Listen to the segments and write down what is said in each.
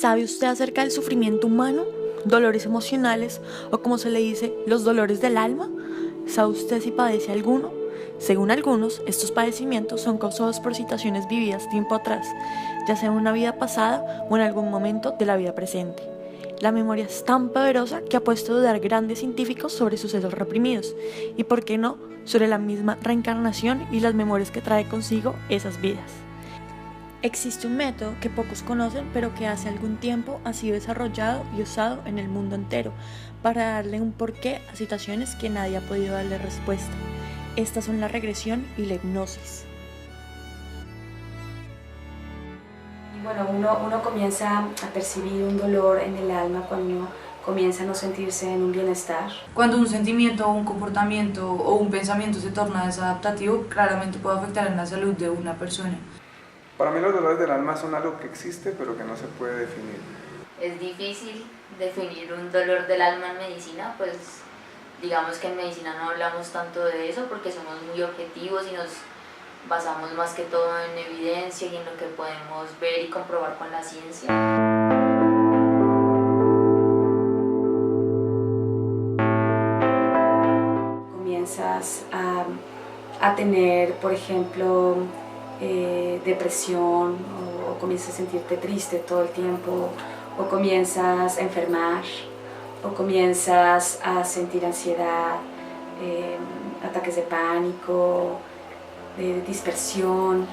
¿Sabe usted acerca del sufrimiento humano, dolores emocionales o como se le dice, los dolores del alma? ¿Sabe usted si padece alguno? Según algunos, estos padecimientos son causados por situaciones vividas tiempo atrás, ya sea en una vida pasada o en algún momento de la vida presente. La memoria es tan poderosa que ha puesto a dudar grandes científicos sobre sucesos reprimidos y, por qué no, sobre la misma reencarnación y las memorias que trae consigo esas vidas. Existe un método que pocos conocen, pero que hace algún tiempo ha sido desarrollado y usado en el mundo entero para darle un porqué a situaciones que nadie ha podido darle respuesta. Estas son la regresión y la hipnosis. Bueno, uno comienza a percibir un dolor en el alma cuando uno comienza a no sentirse en un bienestar. Cuando un sentimiento, un comportamiento o un pensamiento se torna desadaptativo, claramente puede afectar en la salud de una persona. Para mí los dolores del alma son algo que existe pero que no se puede definir. Es difícil definir un dolor del alma en medicina, pues digamos que en medicina no hablamos tanto de eso porque somos muy objetivos y nos basamos más que todo en evidencia y en lo que podemos ver y comprobar con la ciencia. Comienzas a tener, por ejemplo, depresión o comienzas a sentirte triste todo el tiempo o comienzas a enfermar o comienzas a sentir ansiedad, ataques de pánico, de dispersión.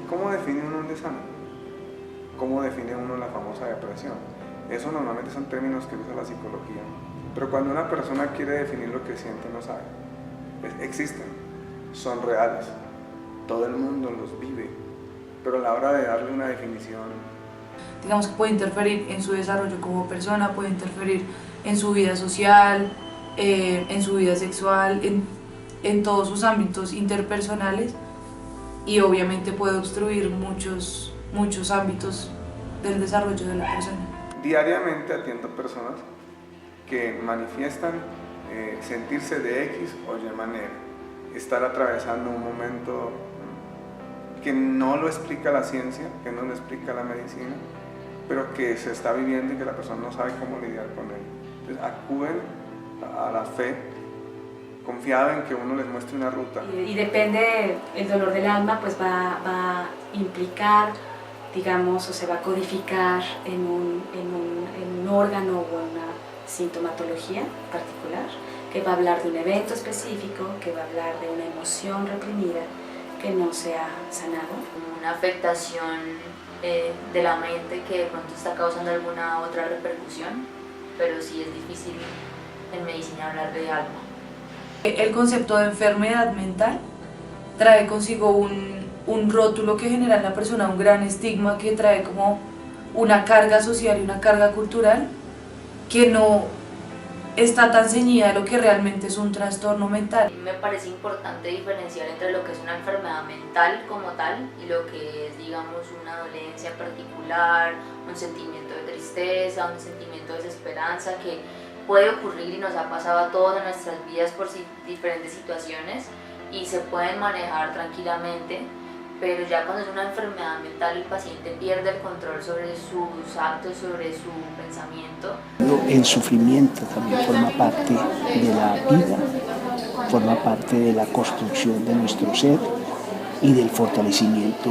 ¿Cómo define uno un desánimo? ¿Cómo define uno la famosa depresión? Eso normalmente son términos que usa la psicología, pero cuando una persona quiere definir lo que siente no sabe. Existen, son reales, todo el mundo los vive, pero a la hora de darle una definición, Digamos que puede interferir en su desarrollo como persona, puede interferir en su vida social, en su vida sexual, en todos sus ámbitos interpersonales y obviamente puede obstruir muchos ámbitos del desarrollo de la persona. diariamente atiendo personas que manifiestan sentirse de X o Y manera, estar atravesando un momento que no lo explica la ciencia, que no lo explica la medicina, pero que se está viviendo y que la persona no sabe cómo lidiar con él. Entonces acuden a la fe, confiado en que uno les muestre una ruta. Y depende, el dolor del alma pues va a implicar, digamos, o se va a codificar en un órgano o una sintomatología particular, que va a hablar de un evento específico, que va a hablar de una emoción reprimida que no se ha sanado. Una afectación de la mente que de pronto está causando alguna otra repercusión, pero sí es difícil en medicina hablar de alma. El concepto de enfermedad mental trae consigo un rótulo que genera en la persona un gran estigma, que trae como una carga social y una carga cultural que no está tan ceñida a lo que realmente es un trastorno mental. Me parece importante diferenciar entre lo que es una enfermedad mental como tal y lo que es, digamos, una dolencia particular, un sentimiento de tristeza, un sentimiento de desesperanza que puede ocurrir y nos ha pasado a todos en nuestras vidas por diferentes situaciones y se pueden manejar tranquilamente, pero ya cuando es una enfermedad mental el paciente pierde el control sobre sus actos, sobre su pensamiento. El sufrimiento también forma parte de la vida, forma parte de la construcción de nuestro ser y del fortalecimiento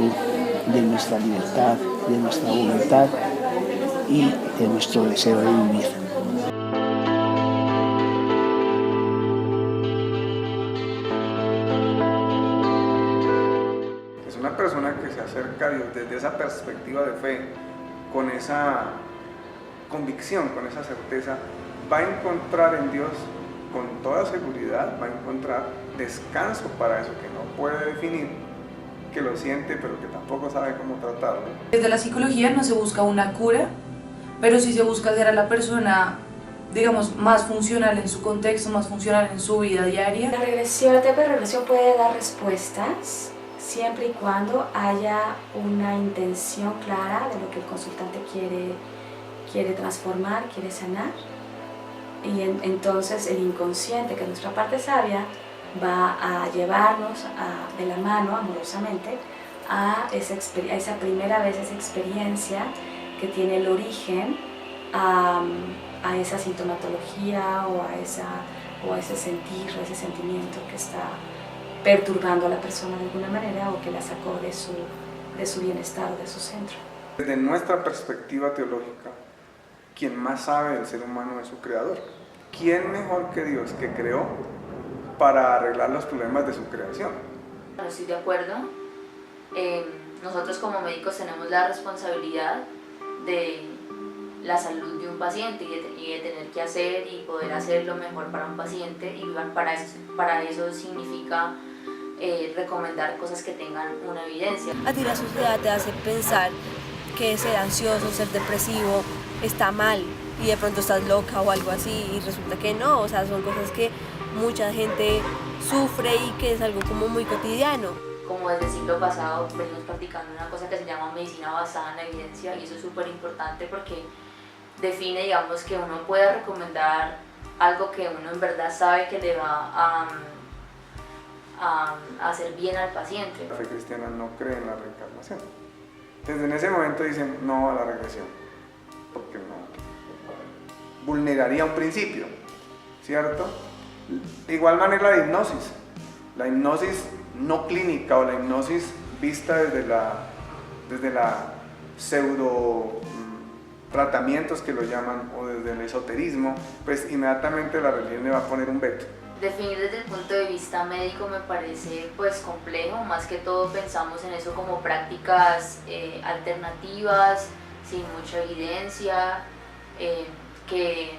de nuestra libertad, de nuestra voluntad y de nuestro deseo de vivir. Una persona que se acerca a Dios desde esa perspectiva de fe, con esa convicción, con esa certeza, va a encontrar en Dios con toda seguridad, va a encontrar descanso para eso que no puede definir, que lo siente pero que tampoco sabe cómo tratarlo. Desde la psicología no se busca una cura, pero sí se busca hacer a la persona, digamos, más funcional en su contexto, más funcional en su vida diaria. La terapia de regresión puede dar respuestas siempre y cuando haya una intención clara de lo que el consultante quiere transformar, quiere sanar. Y entonces el inconsciente, que es nuestra parte sabia, va a llevarnos de la mano, amorosamente, a esa primera vez, esa experiencia que tiene el origen a esa sintomatología o a ese sentir, o ese sentimiento que está perturbando a la persona de alguna manera o que la sacó de su bienestar o de su centro. Desde nuestra perspectiva teológica, quien más sabe del ser humano es su creador. ¿Quién mejor que Dios que creó para arreglar los problemas de su creación? No estoy de acuerdo. Nosotros como médicos tenemos la responsabilidad de la salud de un paciente y de tener que hacer y poder hacer lo mejor para un paciente, y para eso significa recomendar cosas que tengan una evidencia. A ti la sociedad te hace pensar que ser ansioso, ser depresivo está mal y de pronto estás loca o algo así, y resulta que no, o sea, son cosas que mucha gente sufre y que es algo como muy cotidiano. Como desde el siglo pasado venimos practicando una cosa que se llama medicina basada en la evidencia, y eso es súper importante porque define, digamos, que uno puede recomendar algo que uno en verdad sabe que le va a hacer bien al paciente. La fe cristiana no cree en la reencarnación. Desde en ese momento dicen no a la regresión, porque no vulneraría un principio, ¿cierto? De igual manera la hipnosis no clínica o la hipnosis vista desde la pseudo tratamientos que lo llaman, o desde el esoterismo, pues inmediatamente la religión le va a poner un veto. Definir desde el punto de vista médico me parece pues complejo, más que todo pensamos en eso como prácticas alternativas, sin mucha evidencia, que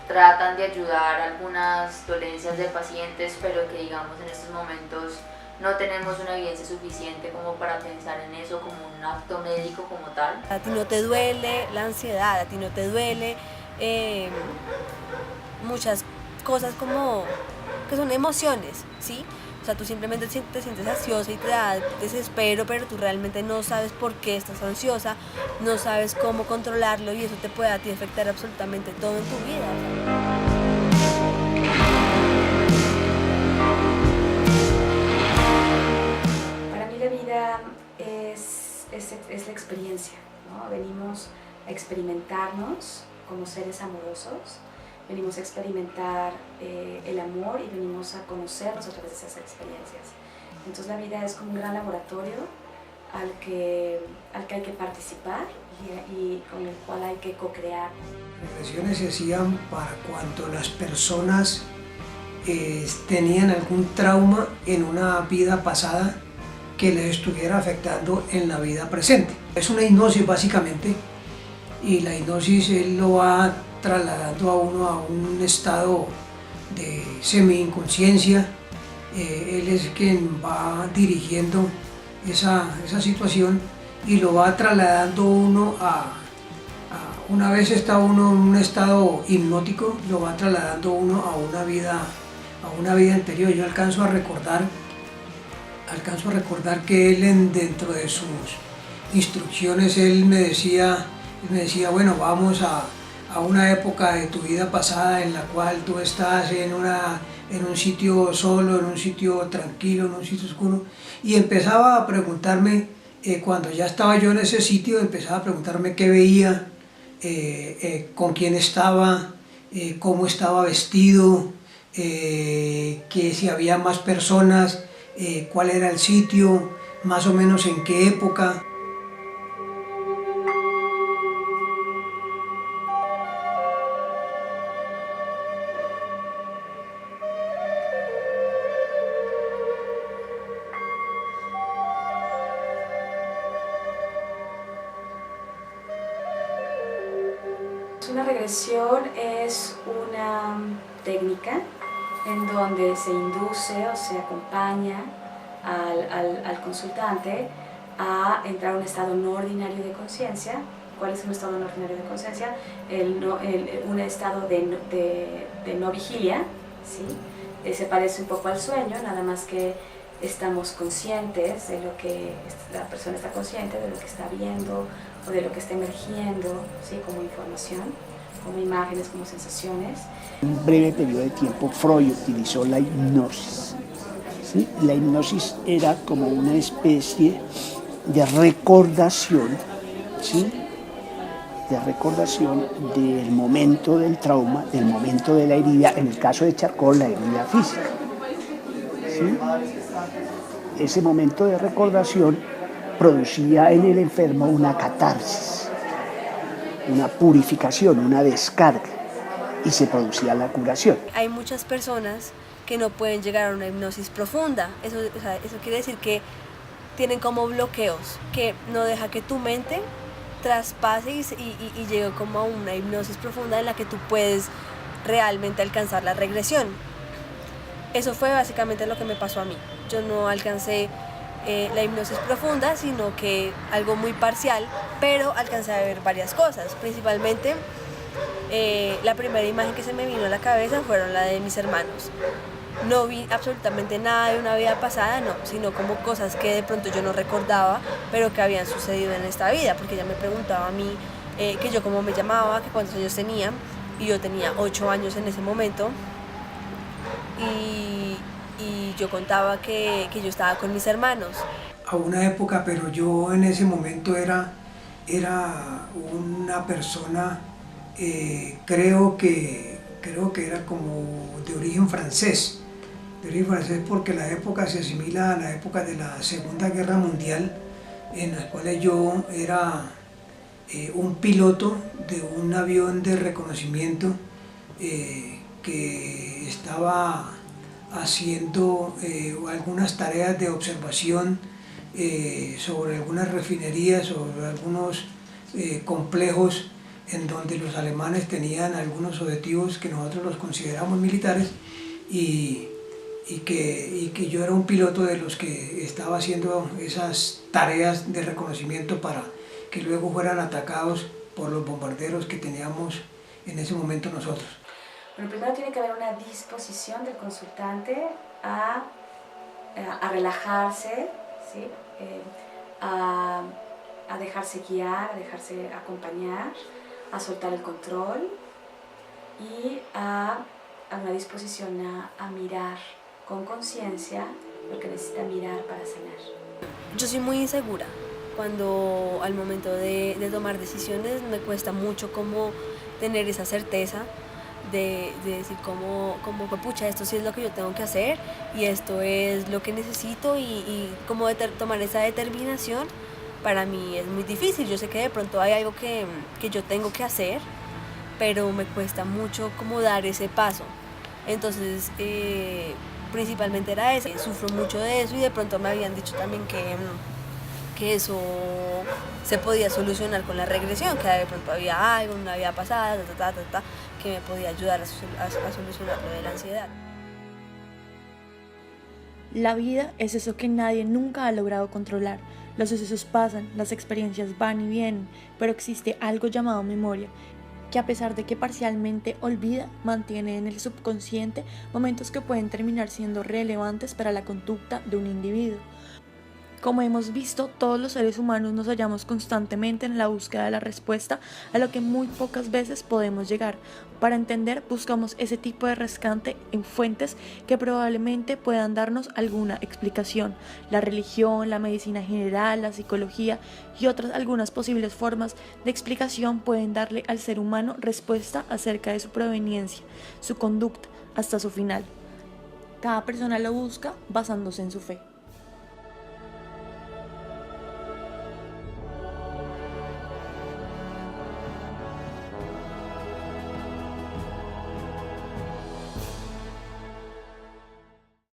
tratan de ayudar a algunas dolencias de pacientes, pero que digamos en estos momentos no tenemos una evidencia suficiente como para pensar en eso como un acto médico como tal. A ti no te duele la ansiedad, a ti no te duele muchas cosas como que son emociones, ¿sí? O sea, tú simplemente te sientes ansiosa y te da desespero, pero tú realmente no sabes por qué estás ansiosa, no sabes cómo controlarlo, y eso te puede a ti afectar absolutamente todo en tu vida. Para mí la vida es la experiencia, ¿no? Venimos a experimentarnos como seres amorosos, venimos a experimentar el amor y venimos a conocernos a través de esas experiencias. Entonces la vida es como un gran laboratorio al que hay que participar y con el cual hay que co-crear. Regresiones se hacían para cuando las personas tenían algún trauma en una vida pasada que les estuviera afectando en la vida presente. Es una hipnosis básicamente, y la hipnosis él lo va trasladando a uno a un estado de semi-inconsciencia. Él es quien va dirigiendo esa situación y lo va trasladando uno una vez está uno en un estado hipnótico, lo va trasladando uno a una vida anterior. Yo alcanzo a recordar que él dentro de sus instrucciones él me decía, bueno, vamos a una época de tu vida pasada en la cual tú estás en un sitio solo, en un sitio tranquilo, en un sitio oscuro, y empezaba a preguntarme, cuando ya estaba yo en ese sitio, empezaba a preguntarme qué veía, con quién estaba, cómo estaba vestido, que si había más personas, cuál era el sitio, más o menos en qué época. Una regresión es una técnica en donde se induce o se acompaña al consultante a entrar a un estado no ordinario de conciencia. ¿Cuál es un estado no ordinario de conciencia? Un estado de no vigilia, ¿sí? Se parece un poco al sueño, nada más que estamos conscientes de lo que la persona está consciente, de lo que está viendo o de lo que está emergiendo, ¿sí? Como información, como imágenes, como sensaciones. En un breve periodo de tiempo Freud utilizó la hipnosis, ¿sí? La hipnosis era como una especie de recordación, ¿sí? de recordación del momento del trauma, del momento de la herida, en el caso de Charcot, la herida física. ¿Sí? Ese momento de recordación producía en el enfermo una catarsis, una purificación, una descarga, y se producía la curación. Hay muchas personas que no pueden llegar a una hipnosis profunda. Eso quiere decir que tienen como bloqueos, que no deja que tu mente traspase y llegue como a una hipnosis profunda en la que tú puedes realmente alcanzar la regresión. Eso fue básicamente lo que me pasó a mí. Yo no alcancé la hipnosis profunda, sino que algo muy parcial, pero alcancé a ver varias cosas. Principalmente, la primera imagen que se me vino a la cabeza fueron la de mis hermanos. No vi absolutamente nada de una vida pasada, no, sino como cosas que de pronto yo no recordaba, pero que habían sucedido en esta vida, porque ella me preguntaba a mí que yo cómo me llamaba, que cuántos años tenía, y yo tenía 8 años en ese momento, y yo contaba que yo estaba con mis hermanos. A una época, pero yo en ese momento era una persona, creo que era como de origen francés, porque la época se asimila a la época de la Segunda Guerra Mundial, en la cual yo era un piloto de un avión de reconocimiento que estaba haciendo algunas tareas de observación sobre algunas refinerías, sobre algunos complejos en donde los alemanes tenían algunos objetivos que nosotros los consideramos militares, y que yo era un piloto de los que estaba haciendo esas tareas de reconocimiento para que luego fueran atacados por los bombarderos que teníamos en ese momento nosotros. Bueno, primero tiene que haber una disposición del consultante a relajarse, ¿sí? A dejarse guiar, a dejarse acompañar, a soltar el control y a una disposición a mirar con conciencia lo que necesita mirar para sanar. Yo soy muy insegura. Cuando al momento de tomar decisiones me cuesta mucho como tener esa certeza de decir como pucha, esto sí es lo que yo tengo que hacer y esto es lo que necesito, y como tomar esa determinación para mí es muy difícil. Yo sé que de pronto hay algo que yo tengo que hacer, pero me cuesta mucho como dar ese paso. Entonces principalmente era eso, sufro mucho de eso, y de pronto me habían dicho también que eso se podía solucionar con la regresión, que de pronto había algo, una vida pasada, que me podía ayudar a solucionar lo de la ansiedad. La vida es eso que nadie nunca ha logrado controlar. Los sucesos pasan, las experiencias van y vienen, pero existe algo llamado memoria, que a pesar de que parcialmente olvida, mantiene en el subconsciente momentos que pueden terminar siendo relevantes para la conducta de un individuo. Como hemos visto, todos los seres humanos nos hallamos constantemente en la búsqueda de la respuesta a lo que muy pocas veces podemos llegar. Para entender, buscamos ese tipo de rescate en fuentes que probablemente puedan darnos alguna explicación. La religión, la medicina general, la psicología y otras algunas posibles formas de explicación pueden darle al ser humano respuesta acerca de su proveniencia, su conducta, hasta su final. Cada persona lo busca basándose en su fe.